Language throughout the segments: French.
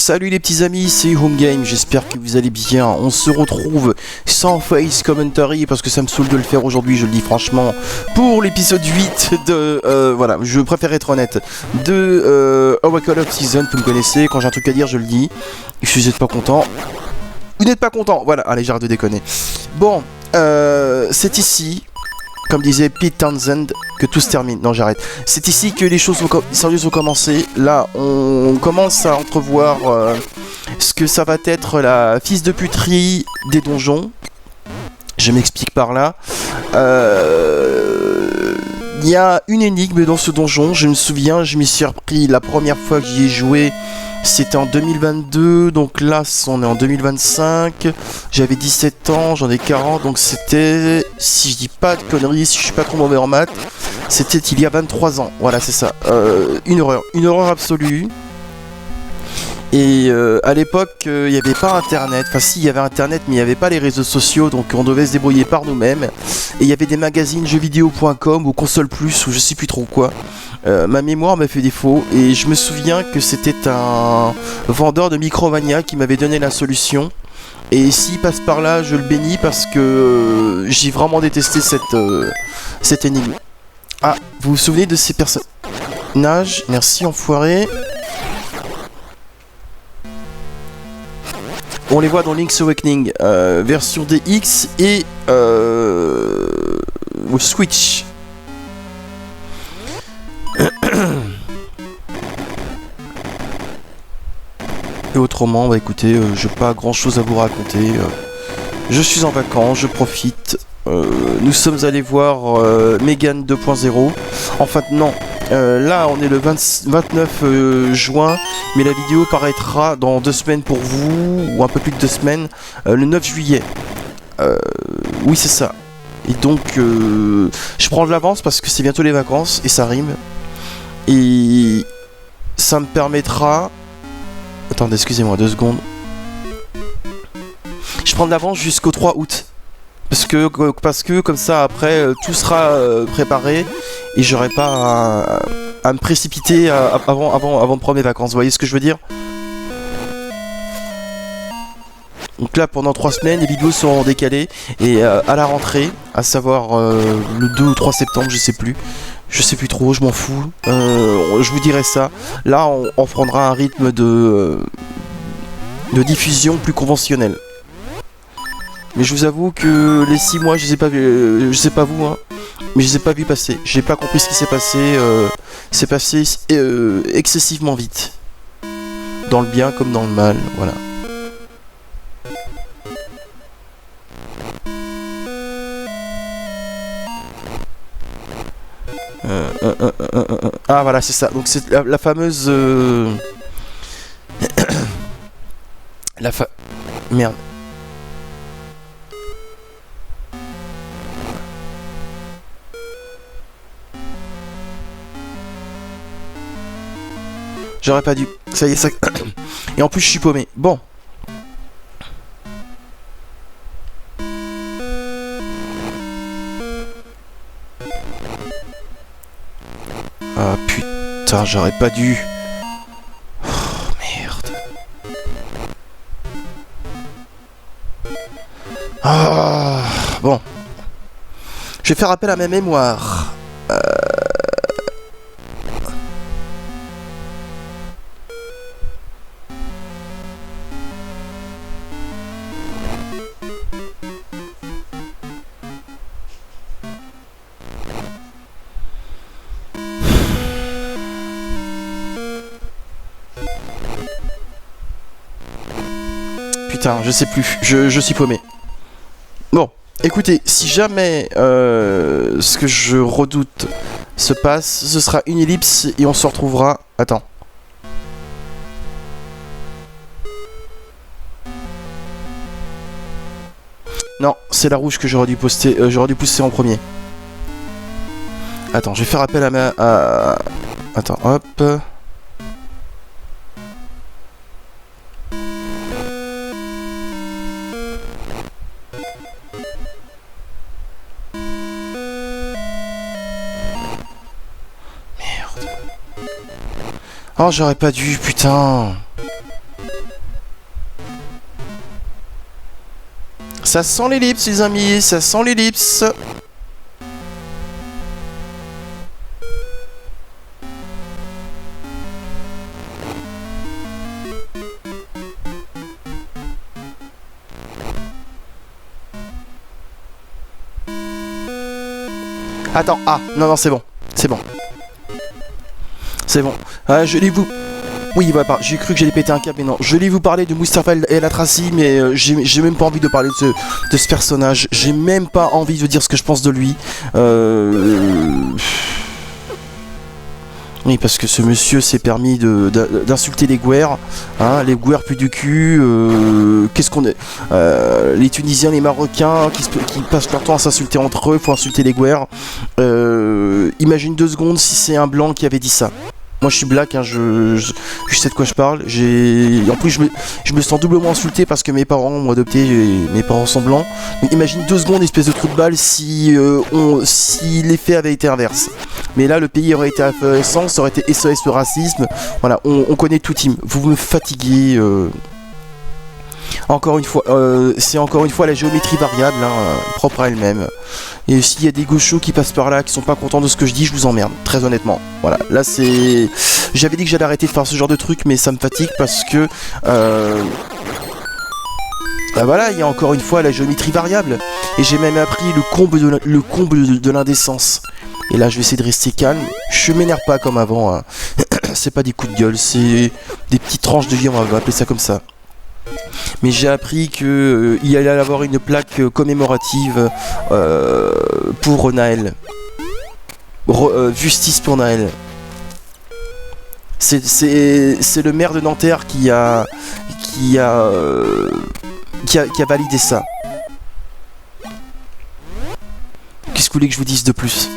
Salut les petits amis, c'est Home Game, j'espère que vous allez bien. On se retrouve sans face commentary parce que ça me saoule de le faire aujourd'hui, je le dis franchement, pour l'épisode 8 de... voilà, je préfère être honnête, de Oracle of Season, vous me connaissez, quand j'ai un truc à dire je le dis. Si vous n'êtes pas content, vous n'êtes pas content, voilà, allez j'arrête de déconner. Bon, c'est ici... Comme disait Pete Townsend, que tout se termine. Non, j'arrête. C'est ici que les choses sérieuses ont commencé. Là, on commence à entrevoir ce que ça va être la fils de puterie des donjons. Je m'explique par là. Il y a une énigme dans ce donjon. Je me souviens, je m'y suis repris la première fois que j'y ai joué. C'était en 2022, donc là on est en 2025, j'avais 17 ans, j'en ai 40, donc c'était, si je dis pas de conneries, si je suis pas trop mauvais en maths, c'était il y a 23 ans, voilà c'est ça, une horreur absolue. Et à l'époque, il n'y avait pas internet, enfin si il y avait internet mais il n'y avait pas les réseaux sociaux, donc on devait se débrouiller par nous-mêmes. Et il y avait des magazines jeuxvideo.com ou console plus ou je sais plus trop quoi. Ma mémoire m'a fait défaut et je me souviens que c'était un vendeur de Micromania qui m'avait donné la solution. Et s'il passe par là, je le bénis parce que j'ai vraiment détesté cette énigme. Ah, vous vous souvenez de ces personnages? Merci enfoiré. On les voit dans Link's Awakening, version DX et Switch. Et autrement, bah écoutez, j'ai pas grand chose à vous raconter. Je suis en vacances, je profite. Nous sommes allés voir Megan 2.0. Enfin non, là on est le 29 juin, mais la vidéo paraîtra dans 2 semaines pour vous, ou un peu plus de 2 semaines, le 9 juillet. Oui c'est ça. Et donc je prends de l'avance parce que c'est bientôt les vacances et ça rime. Et ça me permettra... Attendez, excusez-moi 2 secondes. Je prends de l'avance jusqu'au 3 août. Parce que comme ça après tout sera préparé et j'aurai pas à me précipiter avant de prendre mes vacances. Vous voyez ce que je veux dire? Donc là pendant 3 semaines les vidéos seront décalées et à la rentrée, à savoir le 2 ou 3 septembre, je sais plus trop, je m'en fous, je vous dirai ça. Là on prendra un rythme de diffusion plus conventionnel. Mais je vous avoue que les 6 mois, je les ai pas vus, je sais pas vous, hein, mais je les ai pas vus passer. J'ai pas compris ce qui s'est passé. C'est passé excessivement vite. Dans le bien comme dans le mal, voilà. Ah voilà, c'est ça. Donc c'est la fameuse... Merde. J'aurais pas dû. Ça y est, ça... Et en plus, je suis paumé. Bon. Ah putain, j'aurais pas dû. Oh merde. Ah bon. Je vais faire appel à ma mémoire. Putain, je sais plus, je suis paumé. Bon, écoutez, si jamais ce que je redoute se passe, ce sera une ellipse et on se retrouvera... Attends. Non, c'est la rouge que j'aurais dû poster, j'aurais dû pousser en premier. Attends, je vais faire appel à ma... Attends, hop... Oh, j'aurais pas dû, putain. Ça sent l'ellipse, les amis, ça sent l'ellipse. Attends, ah, non, c'est bon. C'est bon. C'est bon. Ah, je l'ai vous... Oui, bah, j'ai cru que j'allais péter un câble, mais non. Je vais vous parler de Mustapha El Atrassi, mais j'ai même pas envie de parler de ce personnage. J'ai même pas envie de dire ce que je pense de lui. Oui, parce que ce monsieur s'est permis d'insulter les Gouers, hein, les Gouers plus du cul. Qu'est-ce qu'on est les Tunisiens, les Marocains qui passent leur temps à s'insulter entre eux pour insulter les Gouers. Imagine 2 secondes si c'est un blanc qui avait dit ça. Moi je suis black, hein, je sais de quoi je parle. En plus je me sens doublement insulté parce que mes parents m'ont adopté, mes parents sont blancs. Donc imagine 2 secondes, espèce de trou de balle, si l'effet avait été inverse. Mais là le pays aurait été effervescent, ça aurait été SOS le racisme. Voilà, on connaît tout team. Vous me fatiguez. Encore une fois, c'est encore une fois la géométrie variable, hein, propre à elle-même. Et s'il y a des gauchos qui passent par là, qui sont pas contents de ce que je dis, je vous emmerde, très honnêtement. Voilà, là c'est... J'avais dit que j'allais arrêter de faire ce genre de truc, mais ça me fatigue parce que... Bah voilà, il y a encore une fois la géométrie variable. Et j'ai même appris le comble de l'indécence. Et là je vais essayer de rester calme. Je m'énerve pas comme avant, hein. C'est pas des coups de gueule, c'est des petites tranches de vie, on va appeler ça comme ça. Mais j'ai appris qu'il y allait avoir une plaque commémorative pour Naël. Justice pour Naël. C'est le maire de Nanterre qui a validé ça. Qu'est-ce que vous voulez que je vous dise de plus?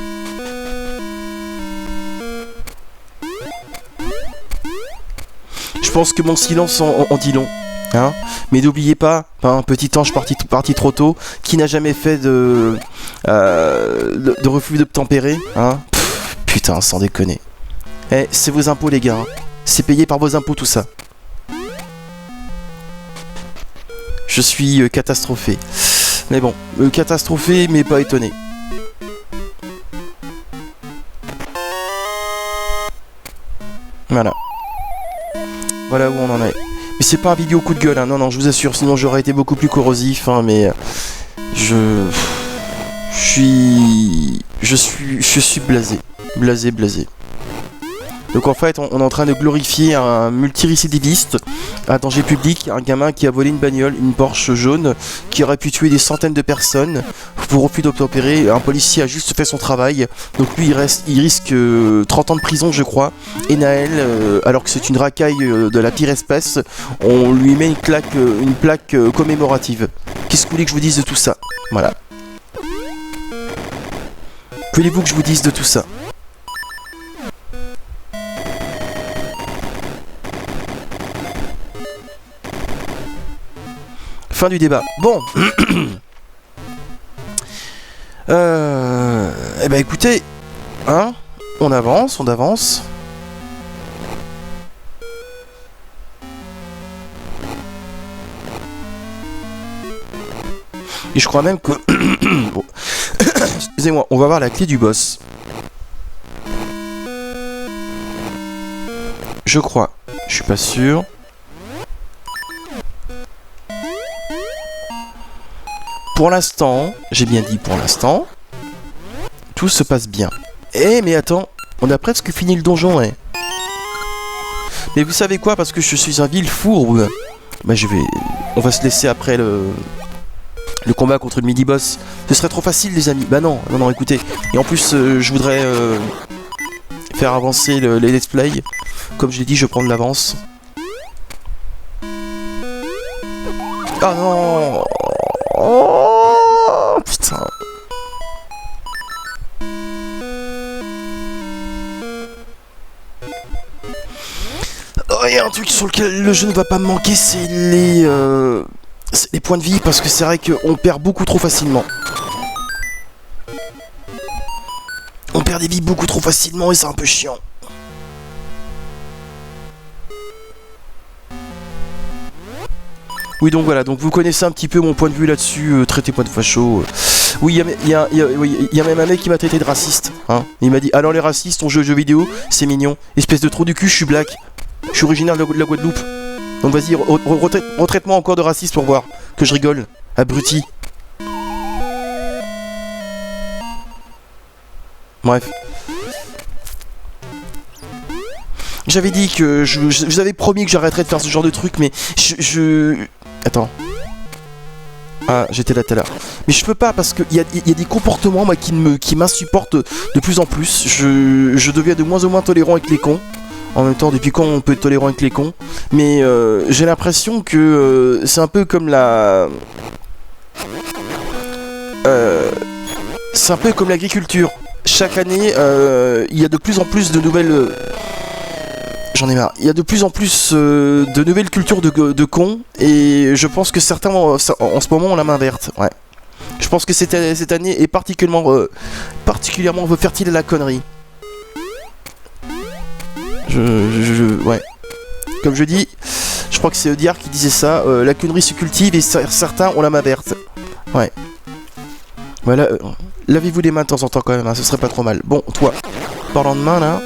Je pense que mon silence en dit long. Hein, mais n'oubliez pas, un petit ange parti trop tôt, qui n'a jamais fait de refus d'obtempérer. Hein. Putain, sans déconner. Eh, c'est vos impôts les gars. Hein. C'est payé par vos impôts tout ça. Je suis catastrophé. Mais bon, catastrophé mais pas étonné. Voilà. Voilà où on en est. Mais c'est pas un vidéo coup de gueule, hein. Non, je vous assure, sinon j'aurais été beaucoup plus corrosif, hein, mais je suis blasé. Donc en fait, on est en train de glorifier un multirécidiviste, un danger public, un gamin qui a volé une bagnole, une Porsche jaune, qui aurait pu tuer des centaines de personnes pour refus d'obtempérer. Un policier a juste fait son travail, donc lui il risque 30 ans de prison je crois. Et Naël, alors que c'est une racaille de la pire espèce, on lui met une plaque commémorative. Qu'est-ce que vous voulez que je vous dise de tout ça? Voilà. Que voulez-vous que je vous dise de tout ça? Fin du débat. Bon. Eh ben écoutez, hein, on avance. Et je crois même que... Bon. Excusez-moi, on va voir la clé du boss. Je crois. Je suis pas sûr. Pour l'instant, j'ai bien dit pour l'instant, tout se passe bien. Eh mais attends, on a presque fini le donjon, hein. Mais vous savez quoi, parce que je suis un vil fourbe, bah on va se laisser après le combat contre le mini-boss. Ce serait trop facile les amis. Bah non, écoutez. Et en plus, je voudrais faire avancer les let's play. Comme je l'ai dit, je prends de l'avance. Ah non. Oh putain. Oh, il y a un truc sur lequel le jeu ne va pas me manquer, c'est les points de vie, parce que c'est vrai qu'on perd beaucoup trop facilement. On perd des vies beaucoup trop facilement et c'est un peu chiant. Oui, donc voilà, donc vous connaissez un petit peu mon point de vue là-dessus, traitez-moi de facho. Oui, il y a même un mec qui m'a traité de raciste. Hein. Il m'a dit, alors les racistes, on joue aux jeux vidéo, c'est mignon. Espèce de trou du cul, je suis black. Je suis originaire de la Guadeloupe. Donc vas-y, retraite-moi encore de raciste pour voir que je rigole. Abruti. Bref. J'avais dit que je vous avais promis que j'arrêterais de faire ce genre de truc, mais Attends. Ah, j'étais là tout à l'heure. Mais je peux pas parce qu'il y a des comportements moi, qui m'insupportent de plus en plus. Je deviens de moins en moins tolérant avec les cons. En même temps, depuis quand on peut être tolérant avec les cons? Mais j'ai l'impression que c'est un peu comme c'est un peu comme l'agriculture. Chaque année, il y a de plus en plus de nouvelles... J'en ai marre. Il y a de plus en plus de nouvelles cultures de cons. Et je pense que certains, en ce moment, ont la main verte. Ouais. Je pense que cette année est particulièrement fertile à la connerie. Ouais. Comme je dis, je crois que c'est Audiard qui disait ça. La connerie se cultive et certains ont la main verte. Ouais. Voilà. Lavez-vous les mains de temps en temps quand même. Hein, ce serait pas trop mal. Bon, toi. Parlant de main là.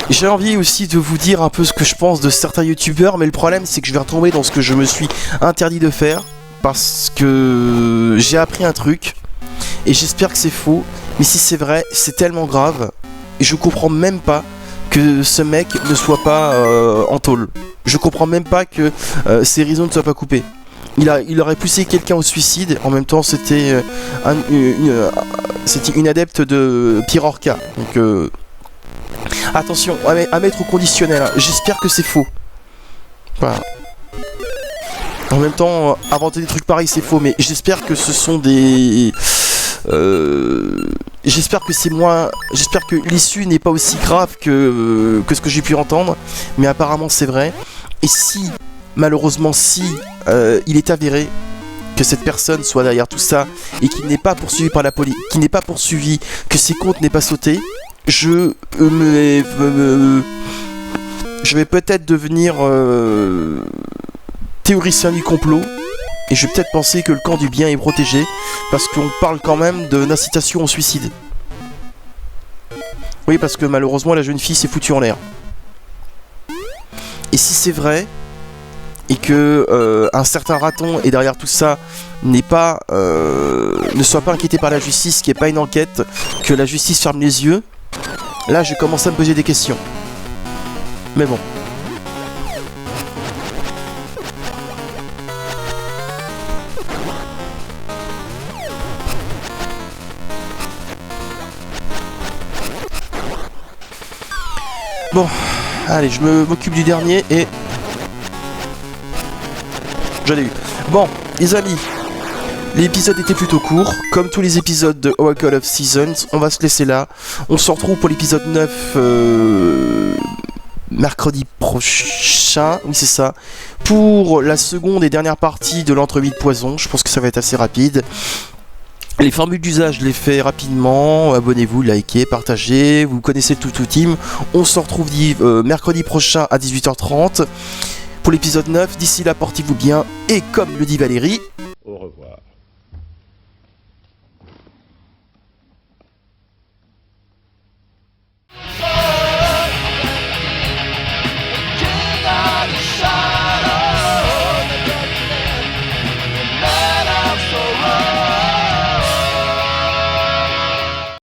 J'ai envie aussi de vous dire un peu ce que je pense de certains youtubeurs, mais le problème c'est que je vais retomber dans ce que je me suis interdit de faire, parce que j'ai appris un truc, et j'espère que c'est faux, mais si c'est vrai, c'est tellement grave, et je comprends même pas que ce mec ne soit pas en tôle. Je comprends même pas que ses raisons ne soient pas coupées. Il aurait poussé quelqu'un au suicide, en même temps c'était une adepte de Pirorca, donc... Attention, à mettre au conditionnel, hein. J'espère que c'est faux. Voilà. En même temps, inventer des trucs pareils c'est faux, mais j'espère que ce sont des... J'espère que c'est moins... J'espère que l'issue n'est pas aussi grave que ce que j'ai pu entendre, mais apparemment c'est vrai. Et si, malheureusement, si il est avéré que cette personne soit derrière tout ça, et qu'il n'est pas poursuivi par la police, qu'il n'est pas poursuivi, que ses comptes n'aient pas sauté, je vais peut-être devenir théoricien du complot, et je vais peut-être penser que le camp du bien est protégé, parce qu'on parle quand même d'incitation au suicide. Oui, parce que malheureusement la jeune fille s'est foutue en l'air. Et si c'est vrai, et que un certain raton est derrière tout ça, ne soit pas inquiété par la justice, qu'il n'y ait pas une enquête, que la justice ferme les yeux, là, j'ai commencé à me poser des questions. Mais bon. Bon, allez, je m'occupe du dernier et... Je l'ai eu. Bon, les amis, l'épisode était plutôt court, comme tous les épisodes de Oracle of Seasons. On va se laisser là. On se retrouve pour l'épisode 9 mercredi prochain. Oui, c'est ça. Pour la seconde et dernière partie de l'entrevue de poison. Je pense que ça va être assez rapide. Les formules d'usage, je les fais rapidement. Abonnez-vous, likez, partagez. Vous connaissez tout team. On se retrouve mercredi prochain à 18h30 pour l'épisode 9. D'ici là, portez-vous bien. Et comme le dit Valérie, au revoir.